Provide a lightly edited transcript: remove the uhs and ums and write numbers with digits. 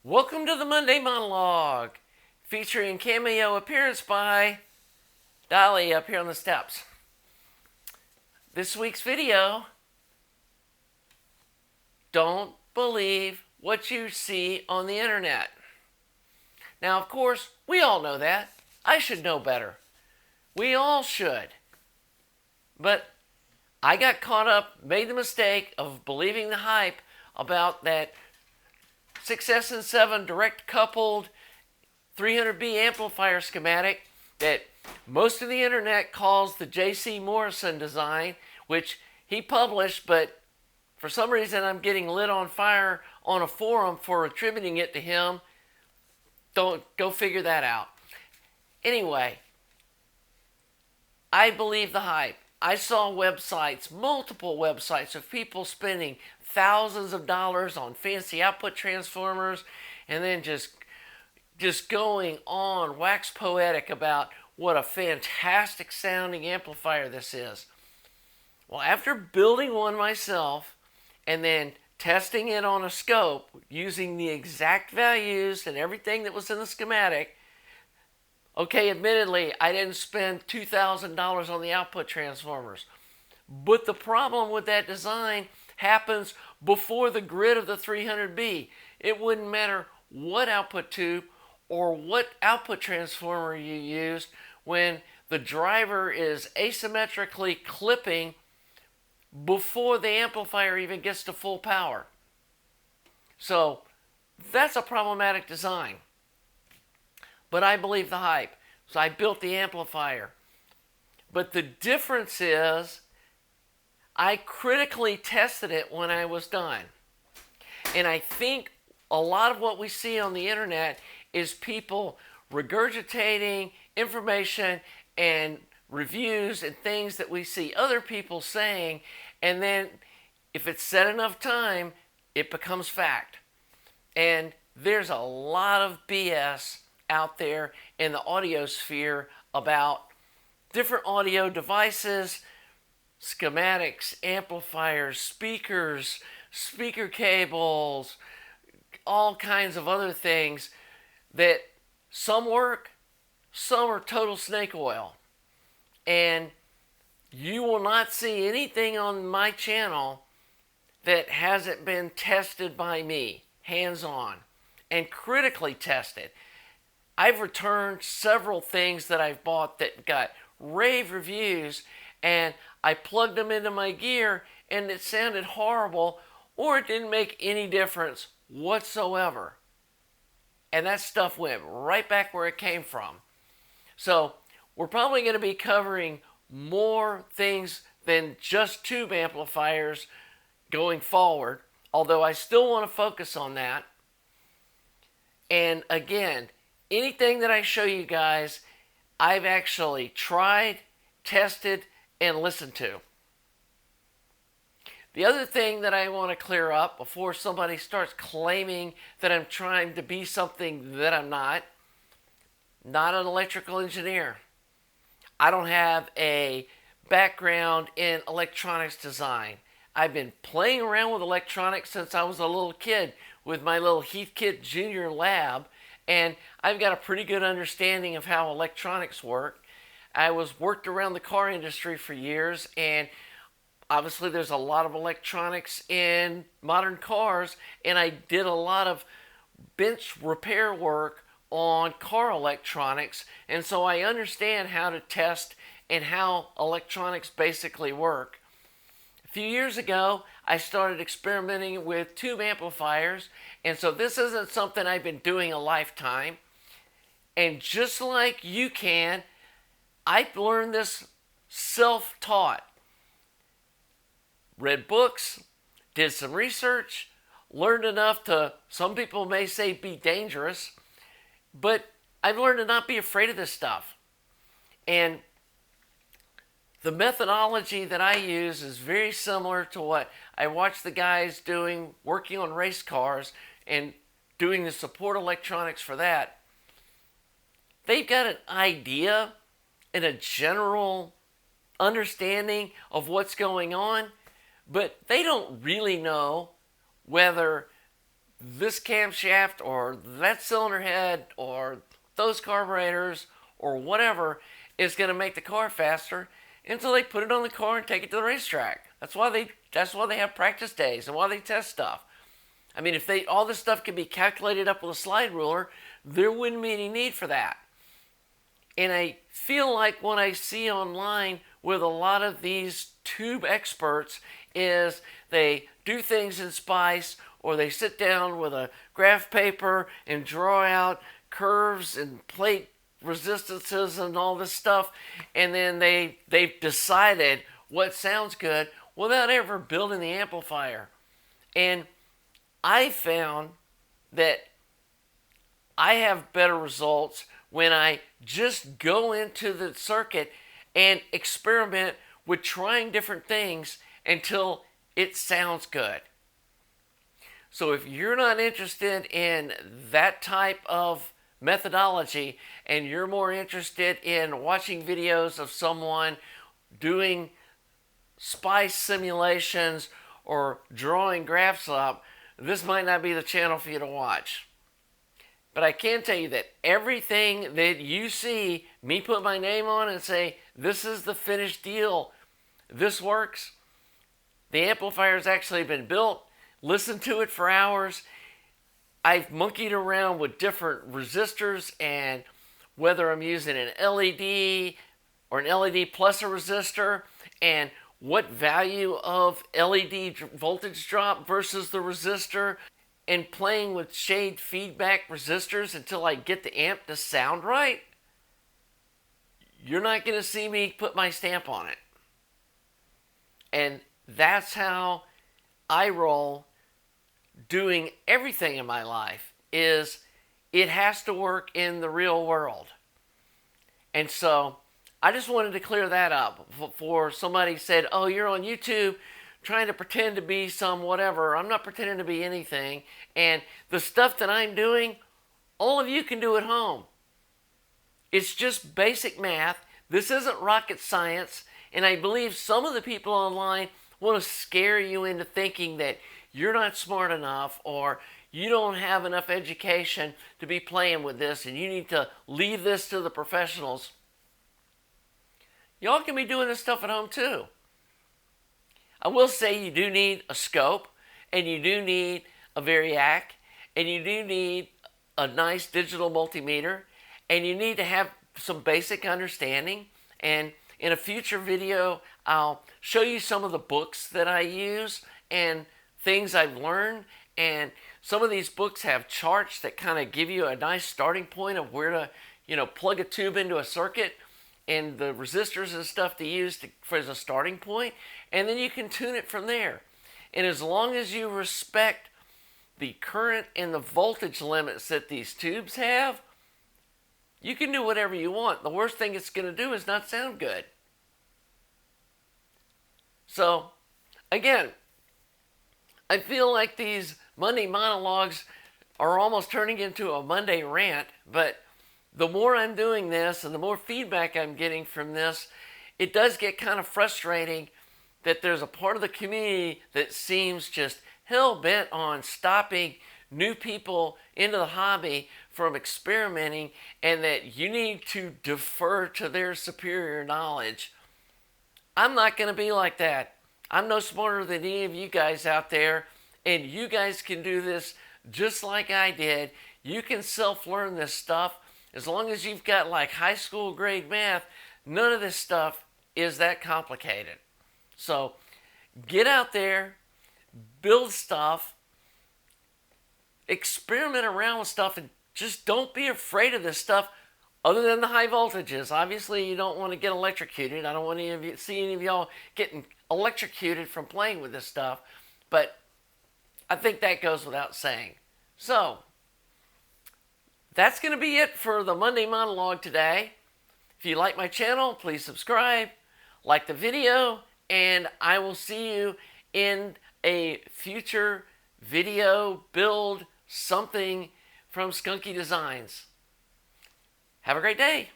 Welcome to the Monday Monologue, featuring cameo appearance by Dolly up here on the steps. This week's video, don't believe what you see on the internet. Now, of course, we all know that. I should know better. We all should. But I got caught up, made the mistake of believing the hype about that 6S7 direct coupled 300B amplifier schematic that most of the internet calls the J.C. Morrison design, which he published, but for some reason I'm getting lit on fire on a forum for attributing it to him. Don't go figure that out. Anyway, I believe the hype. I saw websites, multiple websites of people spending thousands of dollars on fancy output transformers and then just going on wax poetic about what a fantastic sounding amplifier this is. Well, after building one myself and then testing it on a scope using the exact values and everything that was in the schematic, okay, admittedly, I didn't spend $2,000 on the output transformers. But the problem with that design happens before the grid of the 300B. It wouldn't matter what output tube or what output transformer you used when the driver is asymmetrically clipping before the amplifier even gets to full power. So that's a problematic design. But I believe the hype. So I built the amplifier. But the difference is I critically tested it when I was done. And I think a lot of what we see on the internet is people regurgitating information and reviews and things that we see other people saying, and then if it's said enough time, it becomes fact. And there's a lot of BS out there in the audio sphere about different audio devices, schematics, amplifiers, speakers, speaker cables, all kinds of other things that some work, some are total snake oil. And you will not see anything on my channel that hasn't been tested by me, hands-on, and critically tested. I've returned several things that I've bought that got rave reviews, and I plugged them into my gear and it sounded horrible, or it didn't make any difference whatsoever. And that stuff went right back where it came from. So we're probably going to be covering more things than just tube amplifiers going forward, although I still want to focus on that. And again, anything that I show you guys, I've actually tried, tested, and listened to. The other thing that I want to clear up before somebody starts claiming that I'm trying to be something that I'm not an electrical engineer. I don't have a background in electronics design. I've been playing around with electronics since I was a little kid with my little Heathkit Junior lab, and I've got a pretty good understanding of how electronics work. I worked around the car industry for years, and obviously there's a lot of electronics in modern cars, and I did a lot of bench repair work on car electronics, and so I understand how to test and how electronics basically work. A few years ago, I started experimenting with tube amplifiers, and so this isn't something I've been doing a lifetime. And just like you can, I learned this self-taught. Read books, did some research, learned enough to, some people may say, be dangerous, but I've learned to not be afraid of this stuff. And the methodology that I use is very similar to what I watch the guys doing, working on race cars and doing the support electronics for that. They've got an idea and a general understanding of what's going on, but they don't really know whether this camshaft or that cylinder head or those carburetors or whatever is going to make the car faster until they put it on the car and take it to the racetrack. That's why they have practice days and why they test stuff. I mean, if all this stuff could be calculated up with a slide ruler, there wouldn't be any need for that. And I feel like what I see online with a lot of these tube experts is they do things in Spice, or they sit down with a graph paper and draw out curves and plate resistances and all this stuff, and then they've decided what sounds good without ever building the amplifier. And I found that I have better results when I just go into the circuit and experiment with trying different things until it sounds good. So if you're not interested in that type of methodology and you're more interested in watching videos of someone doing Spice simulations or drawing graphs up, this might not be the channel for you to watch. But I can tell you that everything that you see me put my name on and say, this is the finished deal, this works, the amplifier's actually been built, listen to it for hours. I've monkeyed around with different resistors and whether I'm using an LED or an LED plus a resistor and what value of LED voltage drop versus the resistor, and playing with shade feedback resistors until I get the amp to sound right, you're not going to see me put my stamp on it. And that's how I roll doing everything in my life, is it has to work in the real world. And so I just wanted to clear that up before somebody said, oh, you're on YouTube trying to pretend to be some whatever. I'm not pretending to be anything. And the stuff that I'm doing, all of you can do at home. It's just basic math. This isn't rocket science. And I believe some of the people online want to scare you into thinking that you're not smart enough or you don't have enough education to be playing with this and you need to leave this to the professionals. Y'all can be doing this stuff at home too. I will say you do need a scope, and you do need a variac, and you do need a nice digital multimeter, and you need to have some basic understanding. And in a future video, I'll show you some of the books that I use and things I've learned. And some of these books have charts that kind of give you a nice starting point of where to, plug a tube into a circuit and the resistors and stuff to use as a starting point, and then you can tune it from there. And as long as you respect the current and the voltage limits that these tubes have, you can do whatever you want. The worst thing it's going to do is not sound good. So, again, I feel like these Monday monologues are almost turning into a Monday rant, but the more I'm doing this and the more feedback I'm getting from this, it does get kind of frustrating that there's a part of the community that seems just hell-bent on stopping new people into the hobby from experimenting, and that you need to defer to their superior knowledge. I'm not going to be like that. I'm no smarter than any of you guys out there, and you guys can do this just like I did. You can self-learn this stuff. As long as you've got like high school grade math, none of this stuff is that complicated. So get out there, build stuff, experiment around with stuff, and just don't be afraid of this stuff other than the high voltages. Obviously, you don't want to get electrocuted. I don't want to see any of y'all getting electrocuted from playing with this stuff, but I think that goes without saying. So that's going to be it for the Monday monologue today. If you like my channel, please subscribe, like the video, and I will see you in a future video build something from Skunky Designs. Have a great day.